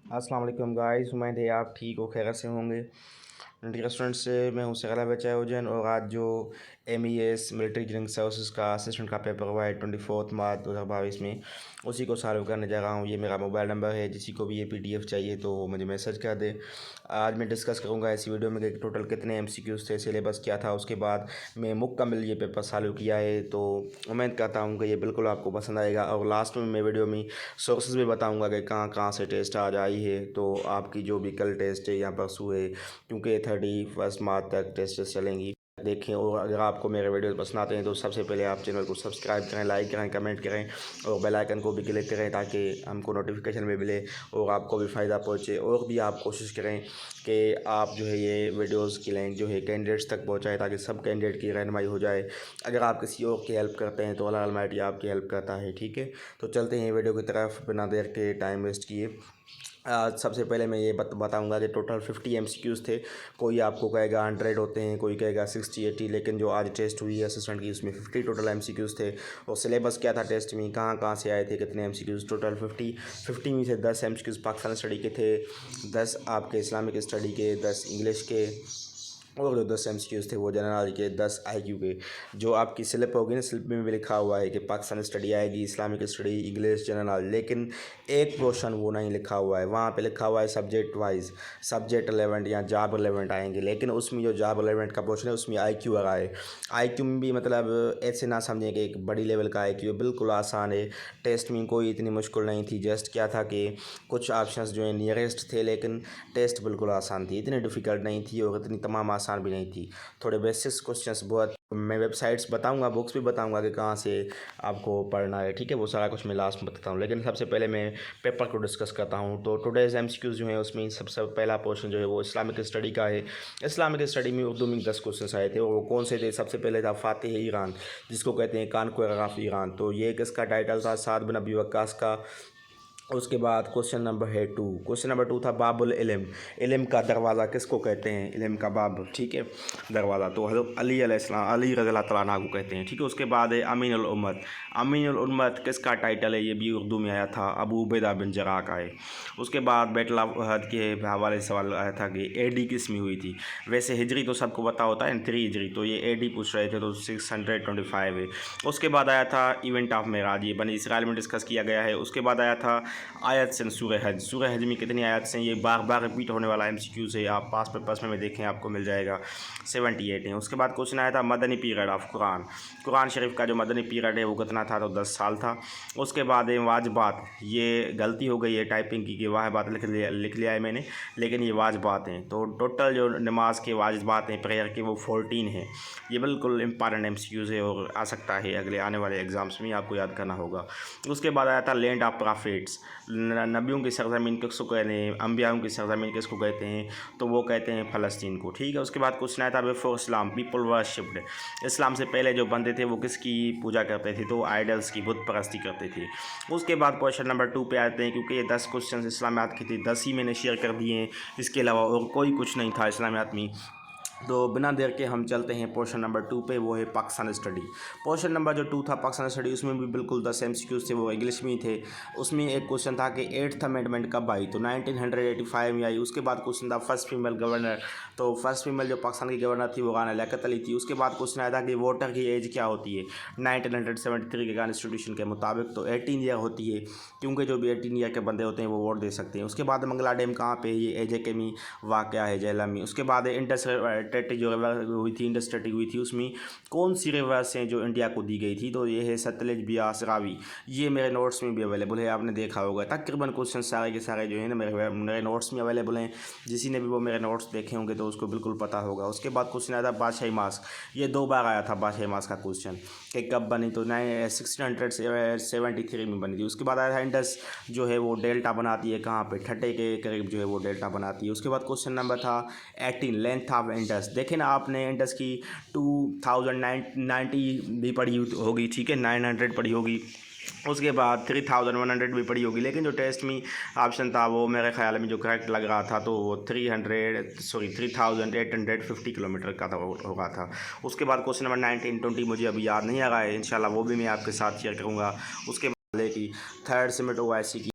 अस्सलाम वालेकुम गाइस, उम्मीद है आप ठीक हो, खैर से होंगे। रेस्टोरेंट से मैं हूँ सगला बचाउजन और आज जो MES मिलिट्री इंजीनियरिंग सर्विसेज का असिस्टेंट का पेपर हुआ है 24 मार्च 2022 में, उसी को सॉल्व करने जा रहा हूँ। ये मेरा मोबाइल नंबर है, किसी को भी ये PDF चाहिए तो वो मुझे मैसेज कर दे। आज मैं डिस्कस करूँगा इसी वीडियो में कि टोटल कितने MCQs थे, सिलेबस क्या था, उसके बाद मैं मुकम्मल ये पेपर सॉल्व किया है। तो उम्मीद करता हूँ कि ये बिल्कुल आपको पसंद आएगा और लास्ट में मैं वीडियो में सोर्सेज भी बताऊँगा कि कहाँ कहाँ से टेस्ट आज आई है। तो आपकी जो भी कल टेस्ट है या परसों है, क्योंकि 31 मार्च तक टेस्ट चलेंगी, देखें। और अगर आपको मेरे वीडियो पसंद आते हैं तो सबसे पहले आप चैनल को सब्सक्राइब करें, लाइक करें, कमेंट करें और बेल आइकन को भी क्लिक करें ताकि हमको नोटिफिकेशन भी मिले और आपको भी फ़ायदा पहुंचे। और भी आप कोशिश करें कि आप जो है ये वीडियोस की लिंक जो है कैंडिडेट्स तक पहुंचाएं ताकि सब कैंडिडेट की रहनुमाई हो जाए। अगर आप किसी और की हेल्प करते हैं तो अल्लाह अलमाइटी आपकी हेल्प करता है। ठीक है, तो चलते हैं वीडियो की तरफ बिना देर के टाइम वेस्ट किए। सबसे पहले मैं ये बताऊंगा कि टोटल 50 MCQs थे। कोई आपको कहेगा 100 होते हैं, कोई कहेगा 60-80, लेकिन जो आज टेस्ट हुई है असिस्टेंट की उसमें 50 टोटल MCQs थे। और सिलेबस क्या था टेस्ट में, कहाँ कहाँ से आए थे, कितने MCQs, टोटल 50 में से 10 MCQs पाकिस्तान स्टडी के थे, 10 आपके इस्लामिक स्टडी के, 10 इंग्लिश के और जो 10 MCQs थे वो जनरल के, 10 IQ के। जो आपकी स्लिप होगी ना, स्लिप में भी लिखा हुआ है कि पाकिस्तान स्टडी आएगी, इस्लामिक स्टडी, इंग्लिश, जनरल, लेकिन एक पोर्शन वो नहीं लिखा हुआ है। वहाँ पे लिखा हुआ है सब्जेक्ट वाइज, सब्जेक्ट रिलेवेंट या जॉब रिलेवेंट आएंगे, लेकिन उसमें जो जॉब रिलेवेंट का पोर्शन है उसमें IQ आ रहा है। IQ में भी मतलब ऐसे ना समझें कि एक बड़ी लेवल का IQ है, बिल्कुल आसान है। टेस्ट में कोई इतनी मुश्किल नहीं थी, जस्ट क्या था कि कुछ ऑप्शंस जो है नियरेस्ट थे, लेकिन टेस्ट बिल्कुल आसान थी, इतनी डिफ़िकल्ट नहीं थी और इतनी तमाम आसान भी नहीं थी। थोड़े बेसिक्स क्वेश्चंस बहुत, मैं वेबसाइट्स बताऊंगा, बुक्स भी बताऊंगा कि कहाँ से आपको पढ़ना है। ठीक है, वो सारा कुछ मैं लास्ट में बताता हूँ, लेकिन सबसे पहले मैं पेपर को डिस्कस करता हूँ। तो टुडेज MCQs जो है उसमें सबसे पहला पोर्शन जो है वो इस्लामिक स्टडी का है। इस्लामिक स्टडी में उर्दू में 10 क्वेश्चन आए थे और वो कौन से थे? सबसे पहले था फातिह ईरान, जिसको कहते हैं कानकुर ऑफ ईरान। तो ये किसका टाइटल था? साद बिन अबी वक्कास का। उसके बाद क्वेश्चन नंबर है 2। क्वेश्चन नंबर 2 था बाबुल इल्म, इल्म का दरवाज़ा किसको कहते हैं? इल्म का बाब, ठीक है, दरवाज़ा, तो हज़रत अली अलैहिस्सलाम, अली रज़ियल्लाहु तआला अन्हु को कहते हैं। ठीक है, उसके बाद है अमीन उल उम्मत। अमीन उल उम्मत किसका टाइटल है? ये भी उर्दू में आया था, अबू उबैदा बिन जर्राह का है। उसके बाद बैटल ऑफ उहद के हवाले से सवाल आया था कि AD किस में हुई थी? वैसे हिजरी तो सबको पता होता है 3 हिजरी, तो ये AD पूछ रहे थे तो 625 है। उसके बाद आया था इवेंट ऑफ मेराज, ये बनी इसराइल में डिस्कस किया गया है। उसके बाद आया था आयत से सूरह हज, सूरह हज में कितनी आयत से? ये बार बार रिपीट होने वाला MCQ से, आप पास पेपर्स में देखें आपको मिल जाएगा, 78 है। उसके बाद क्वेश्चन आया था मदनी पीरियड ऑफ कुरान, कुरान शरीफ का जो मदनी पीरियड है वो कितना था? तो 10 साल था। उसके बाद है वाजबात, ये गलती हो गई है टाइपिंग की कि वाजबात लिख लिया है मैंने, लेकिन ये वाजबात हैं। तो टोटल जो नमाज के वाजबात हैं प्रेयर के वो 14 हैं। ये बिल्कुल इंपॉर्टेंट MCQs है और आ सकता है अगले आने वाले एग्जाम्स में, आपको याद करना होगा। उसके बाद आया था लैंड ऑफ प्रॉफिट्स, नबियों की सरजमीन किसको कहते हैं? अम्बियाओं की सरजमीन किसको कहते हैं? तो वो कहते हैं फ़लस्तीन को। ठीक है, उसके बाद क्वेश्चन आया था बिफोर इस्लाम पीपल वर्शिप्ड, इस्लाम से पहले जो बंदे थे वो किसकी पूजा करते थे? तो आइडल्स की, बुत परस्ती करते थे। उसके बाद क्वेश्चन नंबर 2 पे आते हैं, क्योंकि ये 10 क्वेश्चन इस्लामियात के थे, 10 ही मैंने शेयर कर दिए हैं, इसके अलावा और कोई कुछ नहीं था इस्लामियात में। तो बिना देर के हम चलते हैं पोर्शन नंबर 2 पे, वो है पाकिस्तान स्टडी। पोर्शन नंबर जो 2 था पाकिस्तान स्टडी, उसमें भी बिल्कुल 10 MCQs थे, वो इंग्लिश में ही थे। उसमें एक क्वेश्चन था कि 8th अमेंडमेंट कब आई? तो 1985 में आई। उसके बाद क्वेश्चन था फर्स्ट फीमेल गवर्नर, तो फर्स्ट फीमेल जो पाकिस्तान की गवर्नर थी वो राना लियाकत अली थी। उसके बाद क्वेश्चन आया था कि वोटर की एज क्या होती है 1973 के कॉन्स्टिट्यूशन के मुताबिक? तो 18 ईयर होती है, क्योंकि जो भी 18 ईयर के बंदे होते हैं वो वोट दे सकते हैं। उसके बाद मंगला डैम कहाँ पे? ये AJK में वाक़या है, जेला में। उसके बाद इंडस ट्रेटी जो रिवर हुई थी, इंडस ट्रेटी हुई थी, उसमें कौन सी रिवर्स हैं जो इंडिया को दी गई थी? तो ये है सतलज, ब्यास, रावी। ये मेरे नोट्स में भी अवेलेबल है, आपने देखा होगा। तकरीबन क्वेश्चन सारे के सारे जो है ना मेरे नोट्स में अवेलेबल हैं। जिसी ने भी वो मेरे नोट्स देखे होंगे तो उसको बिल्कुल पता होगा। उसके बाद क्वेश्चन आया था बादशाही मास्क, ये 2 बार आया था बादशाही मास्क का क्वेश्चन कि कब बनी? तो 1673 में बनी थी। उसके बाद आया था इंडस जो है वो डेल्टा बनाती है कहाँ पे? ठट्टे के करीब जो है वो डेल्टा बनाती है। उसके बाद क्वेश्चन नंबर था 18 लेंथ ऑफ इंडस। देखें ना आपने इंडस की 2090 भी पढ़ी होगी, ठीक है, 900 पढ़ी होगी। उसके बाद 3100 भी पढ़ी होगी, लेकिन जो टेस्ट में ऑप्शन था वो मेरे ख्याल में जो करेक्ट लग रहा था तो वो 3850 किलोमीटर का होगा था। उसके बाद क्वेश्चन नंबर 1920 मुझे अभी याद नहीं आ रहा है, इंशाल्लाह वो भी मैं आपके साथ शेयर करूँगा। उसके बाद की थर्ड सेमेट OIC की